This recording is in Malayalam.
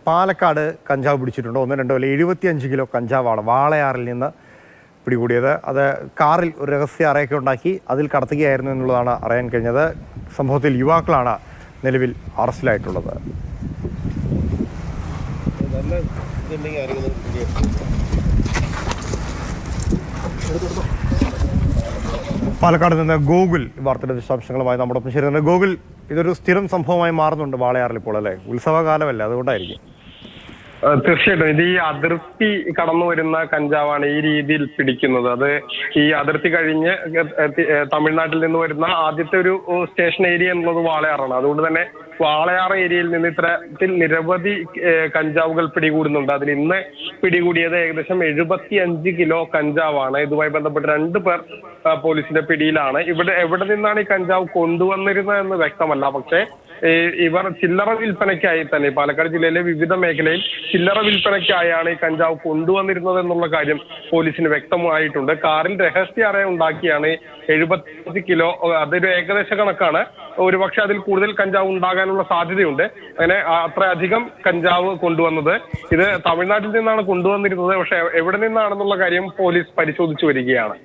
പാലക്കാട് കഞ്ചാവ് പിടിച്ചിട്ടുണ്ട്. ഒന്ന് രണ്ടോ അല്ലെ 75 കിലോ കഞ്ചാവാണ് വാളയാറിൽ നിന്ന് പിടികൂടിയത്. അത് കാറിൽ ഒരു രഹസ്യ അറയൊക്കെ ഉണ്ടാക്കി അതിൽ കടത്തുകയായിരുന്നു എന്നുള്ളതാണ് അറിയാൻ കഴിഞ്ഞത്. സംഭവത്തിൽ യുവാക്കളാണ് നിലവിൽ അറസ്റ്റിലായിട്ടുള്ളത്. പാലക്കാട് നിന്ന് ഗോകുൽ വാർത്തയുടെ വിശദാംശങ്ങളുമായി നമ്മുടെ ഒപ്പം ചേരുന്നുണ്ട്. ഗോകുൽ, ഇതൊരു സ്ഥിരം സംഭവമായി മാറുന്നുണ്ട് വാളയാറിൽ ഇപ്പോൾ, അല്ലേ? ഉത്സവകാലമല്ലേ, അതുകൊണ്ടായിരിക്കും. തീർച്ചയായിട്ടും ഇത് ഈ അതിർത്തി കടന്നു വരുന്ന കഞ്ചാവാണ് ഈ രീതിയിൽ പിടിക്കുന്നത്. അത് ഈ അതിർത്തി കഴിഞ്ഞ് തമിഴ്നാട്ടിൽ നിന്ന് വരുന്ന ആദ്യത്തെ ഒരു സ്റ്റേഷൻ ഏരിയ എന്നുള്ളത് വാളയാറാണ്. അതുകൊണ്ട് തന്നെ വാളയാർ ഏരിയയിൽ നിന്ന് ഇത്തരത്തിൽ നിരവധി കഞ്ചാവുകൾ പിടികൂടുന്നുണ്ട്. അതിൽ ഇന്ന് പിടികൂടിയത് ഏകദേശം 75 കിലോ കഞ്ചാവാണ്. ഇതുമായി ബന്ധപ്പെട്ട് 2 പേർ പോലീസിന്റെ പിടിയിലാണ്. എവിടെ നിന്നാണ് ഈ കഞ്ചാവ് കൊണ്ടുവന്നിരുന്നത് എന്ന് വ്യക്തമല്ല. പക്ഷേ ഇവർ ചില്ലറ വിൽപ്പനയ്ക്കായി തന്നെ പാലക്കാട് ജില്ലയിലെ വിവിധ മേഖലയിൽ ചില്ലറ വിൽപ്പനയ്ക്കായാണ് ഈ കഞ്ചാവ് കൊണ്ടുവന്നിരുന്നത് എന്നുള്ള കാര്യം പോലീസിന് വ്യക്തമായിട്ടുണ്ട്. കാറിൽ രഹസ്യ അറ ഉണ്ടാക്കിയാണ് 75 കിലോ, അതൊരു ഏകദേശ കണക്കാണ്. ഒരുപക്ഷെ അതിൽ കൂടുതൽ കഞ്ചാവ് ഉണ്ടാകാനുള്ള സാധ്യതയുണ്ട്. അങ്ങനെ അത്രയധികം കഞ്ചാവ് കൊണ്ടുവന്നത് ഇത് തമിഴ്നാട്ടിൽ നിന്നാണ് കൊണ്ടുവന്നിരുന്നത്. പക്ഷെ എവിടെ നിന്നാണെന്നുള്ള കാര്യം പോലീസ് പരിശോധിച്ചു വരികയാണ്.